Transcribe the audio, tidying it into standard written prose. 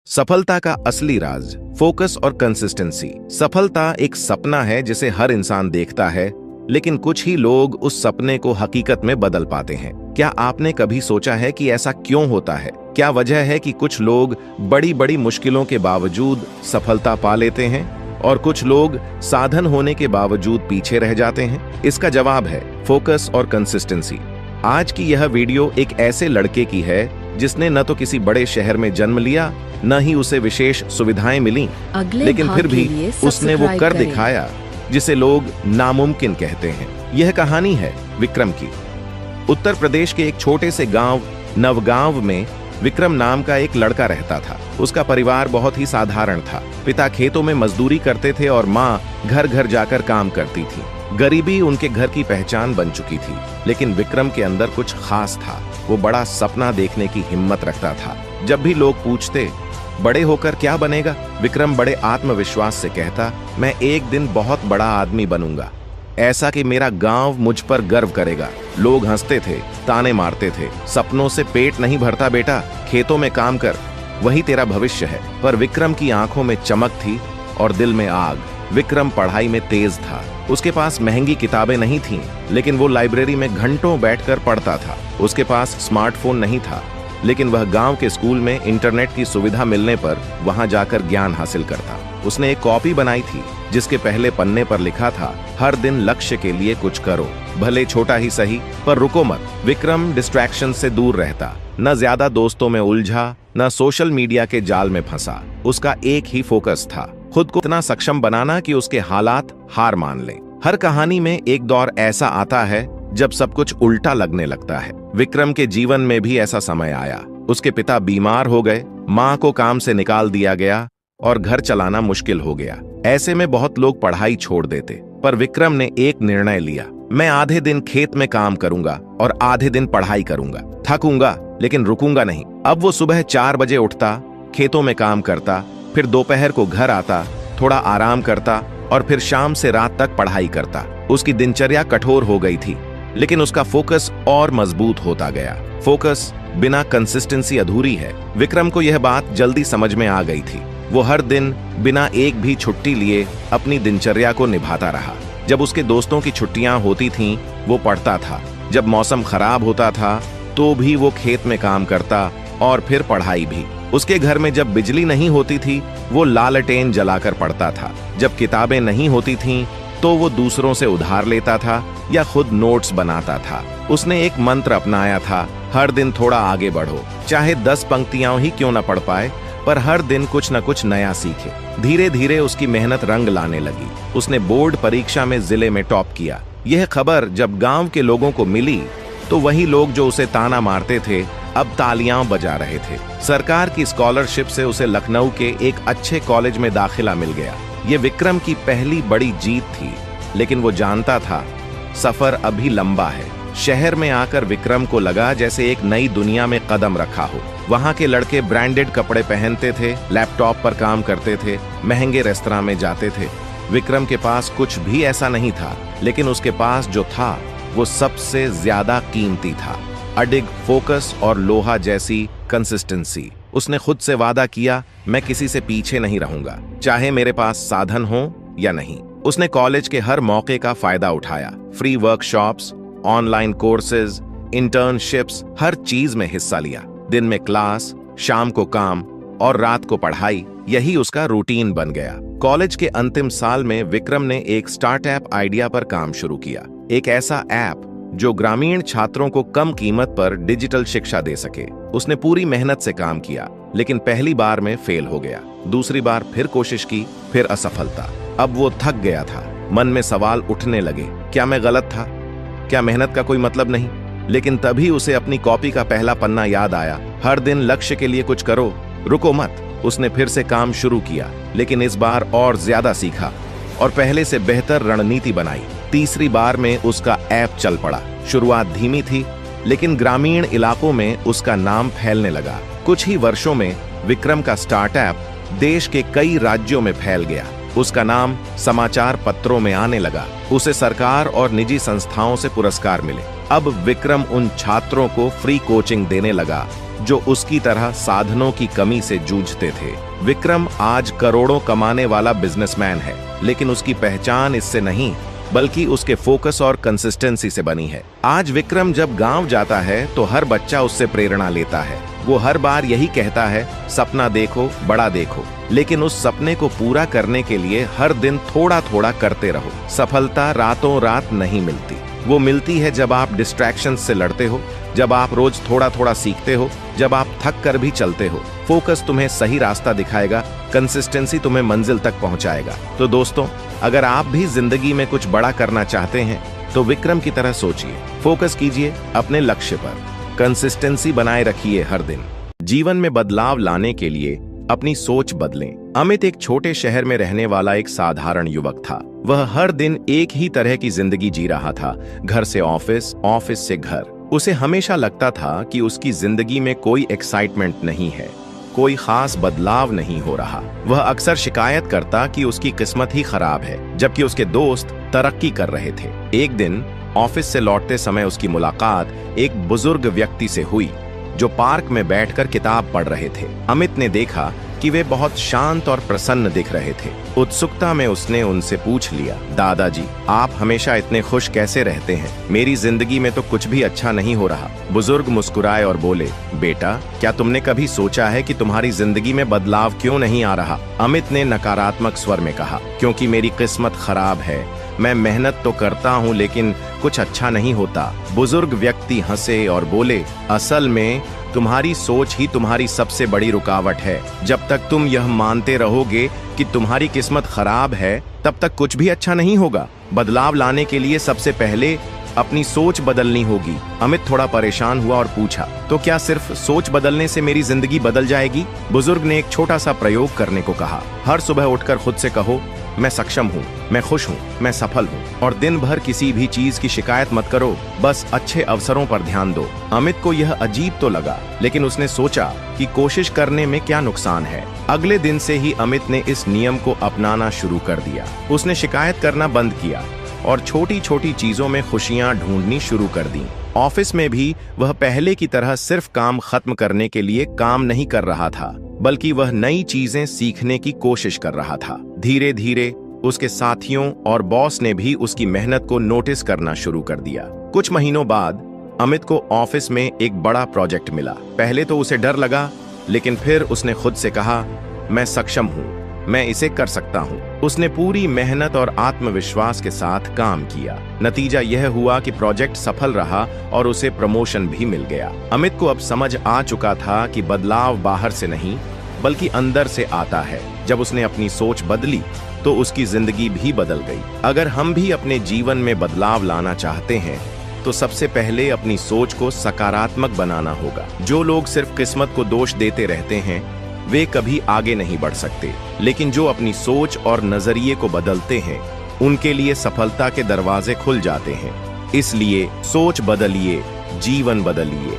सफलता का असली राज, फोकस और कंसिस्टेंसी। सफलता एक सपना है जिसे हर इंसान देखता है, लेकिन कुछ ही लोग उस सपने को हकीकत में बदल पाते हैं। क्या आपने कभी सोचा है कि ऐसा क्यों होता है? क्या वजह है कि कुछ लोग बड़ी बड़ी मुश्किलों के बावजूद सफलता पा लेते हैं और कुछ लोग साधन होने के बावजूद पीछे रह जाते हैं? इसका जवाब है फोकस और कंसिस्टेंसी। आज की यह वीडियो एक ऐसे लड़के की है जिसने न तो किसी बड़े शहर में जन्म लिया, न ही उसे विशेष सुविधाएं मिली, लेकिन फिर भी उसने वो कर दिखाया जिसे लोग नामुमकिन कहते हैं। यह कहानी है विक्रम की। उत्तर प्रदेश के एक छोटे से गांव नवगांव में विक्रम नाम का एक लड़का रहता था। उसका परिवार बहुत ही साधारण था। पिता खेतों में मजदूरी करते थे और माँ घर घर जाकर काम करती थी। गरीबी उनके घर की पहचान बन चुकी थी, लेकिन विक्रम के अंदर कुछ खास था। वो बड़ा सपना देखने की हिम्मत रखता था। जब भी लोग पूछते बड़े होकर क्या बनेगा, विक्रम बड़े आत्मविश्वास से कहता, मैं एक दिन बहुत बड़ा आदमी बनूंगा, ऐसा कि मेरा गांव मुझ पर गर्व करेगा। लोग हंसते थे, ताने मारते थे। सपनों से पेट नहीं भरता बेटा, खेतों में काम कर, वही तेरा भविष्य है। पर विक्रम की आंखों में चमक थी और दिल में आग। विक्रम पढ़ाई में तेज था। उसके पास महंगी किताबें नहीं थीं, लेकिन वो लाइब्रेरी में घंटों बैठकर पढ़ता था। उसके पास स्मार्टफोन नहीं था, लेकिन वह गांव के स्कूल में इंटरनेट की सुविधा मिलने पर वहां जाकर ज्ञान हासिल करता। उसने एक कॉपी बनाई थी जिसके पहले पन्ने पर लिखा था, हर दिन लक्ष्य के लिए कुछ करो, भले छोटा ही सही, पर रुको मत। विक्रम डिस्ट्रैक्शन से दूर रहता, न ज्यादा दोस्तों में उलझा, न सोशल मीडिया के जाल में फंसा। उसका एक ही फोकस था, खुद को इतना सक्षम बनाना कि उसके हालात हार मान लें। हर कहानी में एक दौर ऐसा आता है जब सब कुछ उल्टा लगने लगता है। विक्रम के जीवन में भी ऐसा समय आया। उसके पिता बीमार हो गए, माँ को काम से निकाल दिया गया और घर चलाना मुश्किल हो गया। ऐसे में बहुत लोग पढ़ाई छोड़ देते, पर विक्रम ने एक निर्णय लिया, मैं आधे दिन खेत में काम करूंगा और आधे दिन पढ़ाई करूंगा। थकूंगा लेकिन रुकूंगा नहीं। अब वो सुबह 4 बजे उठता, खेतों में काम करता, फिर दोपहर को घर आता, थोड़ा आराम करता और फिर शाम से रात तक पढ़ाई करता। उसकी दिनचर्या कठोर हो गई थी, लेकिन उसका फोकस और मजबूत होता गया। फोकस बिना कंसिस्टेंसी अधूरी है। विक्रम को यह बात जल्दी समझ में आ गई थी। वो हर दिन बिना एक भी छुट्टी लिए अपनी दिनचर्या को निभाता रहा। जब उसके दोस्तों की छुट्टियां होती थीं, वो पढ़ता था। जब मौसम खराब होता था तो भी वो खेत में काम करता और फिर पढ़ाई भी। उसके घर में जब बिजली नहीं होती थी, वो लालटेन जलाकर पढ़ता था। जब किताबें नहीं होती थीं, तो वो दूसरों से उधार लेता था या खुद नोट्स बनाता था। उसने एक मंत्र अपनाया था, हर दिन थोड़ा आगे बढ़ो, चाहे 10 पंक्तियां ही क्यों न पढ़ पाए, पर हर दिन कुछ न कुछ नया सीखे। धीरे धीरे उसकी मेहनत रंग लाने लगी। उसने बोर्ड परीक्षा में जिले में टॉप किया। यह खबर जब गांव के लोगों को मिली, तो वही लोग जो उसे ताना मारते थे अब तालियां बजा रहे थे। सरकार की स्कॉलरशिप से उसे लखनऊ के एक अच्छे कॉलेज में दाखिला मिल गया। ये विक्रम की पहली बड़ी जीत थी, लेकिन वो जानता था सफर अभी लंबा है। शहर में आकर विक्रम को लगा जैसे एक नई दुनिया में कदम रखा हो। वहां के लड़के ब्रांडेड कपड़े पहनते थे, लैपटॉप पर काम करते थे, महंगे रेस्तरां में जाते थे। विक्रम के पास कुछ भी ऐसा नहीं था, लेकिन उसके पास जो था वो सबसे ज्यादा कीमती था, अडिग फोकस और लोहा जैसी कंसिस्टेंसी। उसने खुद से वादा किया, मैं किसी से पीछे नहीं रहूंगा, चाहे मेरे पास साधन हो या नहीं। उसने कॉलेज के हर मौके का फायदा उठाया। Free workshops, online courses, internships, हर चीज में हिस्सा लिया। दिन में क्लास, शाम को काम और रात को पढ़ाई, यही उसका रूटीन बन गया। कॉलेज के अंतिम साल में विक्रम ने एक स्टार्टअप आइडिया पर काम शुरू किया। एक ऐसा ऐप जो ग्रामीण छात्रों को कम कीमत पर डिजिटल शिक्षा दे सके। उसने पूरी मेहनत से काम किया, लेकिन पहली बार में फेल हो गया। दूसरी बार फिर कोशिश की, फिर असफलता। अब वो थक गया था। मन में सवाल उठने लगे, क्या मैं गलत था? क्या मेहनत का कोई मतलब नहीं? लेकिन तभी उसे अपनी कॉपी का पहला पन्ना याद आया, हर दिन लक्ष्य के लिए कुछ करो, रुको मत। उसने फिर से काम शुरू किया, लेकिन इस बार और ज्यादा सीखा और पहले से बेहतर रणनीति बनाई। तीसरी बार में उसका ऐप चल पड़ा। शुरुआत धीमी थी, लेकिन ग्रामीण इलाकों में उसका नाम फैलने लगा। कुछ ही वर्षों में विक्रम का स्टार्टअप देश के कई राज्यों में फैल गया। उसका नाम समाचार पत्रों में आने लगा। उसे सरकार और निजी संस्थाओं से पुरस्कार मिले। अब विक्रम उन छात्रों को फ्री कोचिंग देने लगा जो उसकी तरह साधनों की कमी से जूझते थे। विक्रम आज करोड़ों कमाने वाला बिजनेसमैन है, लेकिन उसकी पहचान इससे नहीं बल्कि उसके फोकस और कंसिस्टेंसी से बनी है। आज विक्रम जब गांव जाता है तो हर बच्चा उससे प्रेरणा लेता है। वो हर बार यही कहता है, सपना देखो, बड़ा देखो, लेकिन उस सपने को पूरा करने के लिए हर दिन थोड़ा थोड़ा करते रहो। सफलता रातों रात नहीं मिलती, वो मिलती है जब आप डिस्ट्रैक्शंस से लड़ते हो, जब आप रोज थोड़ा थोड़ा सीखते हो, जब आप थक कर भी चलते हो। फोकस तुम्हें सही रास्ता दिखाएगा, कंसिस्टेंसी तुम्हें मंजिल तक पहुंचाएगा। तो दोस्तों, अगर आप भी जिंदगी में कुछ बड़ा करना चाहते हैं तो विक्रम की तरह सोचिए, फोकस कीजिए अपने लक्ष्य पर, कंसिस्टेंसी बनाए रखिए हर दिन। जीवन में बदलाव लाने के लिए अपनी सोच बदलें। अमित एक छोटे शहर में रहने वाला एक साधारण युवक था। वह हर दिन एक ही तरह की जिंदगी जी रहा था, घर से ऑफिस, ऑफिस से घर। उसे हमेशा लगता था कि उसकी जिंदगी में कोई एक्साइटमेंट नहीं है, कोई खास बदलाव नहीं हो रहा। वह अक्सर शिकायत करता कि उसकी किस्मत ही खराब है, जबकि उसके दोस्त तरक्की कर रहे थे। एक दिन ऑफिस से लौटते समय उसकी मुलाकात एक बुजुर्ग व्यक्ति से हुई जो पार्क में बैठकर किताब पढ़ रहे थे। अमित ने देखा कि वे बहुत शांत और प्रसन्न दिख रहे थे। उत्सुकता में उसने उनसे पूछ लिया, दादाजी, आप हमेशा इतने खुश कैसे रहते हैं? मेरी जिंदगी में तो कुछ भी अच्छा नहीं हो रहा। बुजुर्ग मुस्कुराए और बोले, बेटा, क्या तुमने कभी सोचा है कि तुम्हारी जिंदगी में बदलाव क्यों नहीं आ रहा? अमित ने नकारात्मक स्वर में कहा, क्योंकि मेरी किस्मत खराब है। मैं मेहनत तो करता हूँ लेकिन कुछ अच्छा नहीं होता। बुजुर्ग व्यक्ति हंसे और बोले, असल में तुम्हारी सोच ही तुम्हारी सबसे बड़ी रुकावट है। जब तक तुम यह मानते रहोगे कि तुम्हारी किस्मत खराब है, तब तक कुछ भी अच्छा नहीं होगा। बदलाव लाने के लिए सबसे पहले अपनी सोच बदलनी होगी। अमित थोड़ा परेशान हुआ और पूछा, तो क्या सिर्फ सोच बदलने से मेरी जिंदगी बदल जाएगी? बुजुर्ग ने एक छोटा सा प्रयोग करने को कहा। हर सुबह उठकर खुद से कहो, मैं सक्षम हूँ, मैं खुश हूँ, मैं सफल हूँ, और दिन भर किसी भी चीज की शिकायत मत करो, बस अच्छे अवसरों पर ध्यान दो। अमित को यह अजीब तो लगा, लेकिन उसने सोचा कि कोशिश करने में क्या नुकसान है। अगले दिन से ही अमित ने इस नियम को अपनाना शुरू कर दिया। उसने शिकायत करना बंद किया और छोटी छोटी चीजों में खुशियां ढूंढनी शुरू कर दी। ऑफिस में भी वह पहले की तरह सिर्फ काम खत्म करने के लिए काम नहीं कर रहा था, बल्कि वह नई चीजें सीखने की कोशिश कर रहा था। धीरे धीरे उसके साथियों और बॉस ने भी उसकी मेहनत को नोटिस करना शुरू कर दिया। कुछ महीनों बाद अमित को ऑफिस में एक बड़ा प्रोजेक्ट मिला। पहले तो उसे डर लगा, लेकिन फिर उसने खुद से कहा, मैं सक्षम हूँ, मैं इसे कर सकता हूँ। उसने पूरी मेहनत और आत्मविश्वास के साथ काम किया। नतीजा यह हुआ कि प्रोजेक्ट सफल रहा और उसे प्रमोशन भी मिल गया। अमित को अब समझ आ चुका था कि बदलाव बाहर से नहीं बल्कि अंदर से आता है। जब उसने अपनी सोच बदली तो उसकी जिंदगी भी बदल गई। अगर हम भी अपने जीवन में बदलाव लाना चाहते हैं तो सबसे पहले अपनी सोच को सकारात्मक बनाना होगा। जो लोग सिर्फ किस्मत को दोष देते रहते हैं वे कभी आगे नहीं बढ़ सकते, लेकिन जो अपनी सोच और नजरिए को बदलते हैं उनके लिए सफलता के दरवाजे खुल जाते हैं। इसलिए सोच बदलिए, जीवन बदलिए।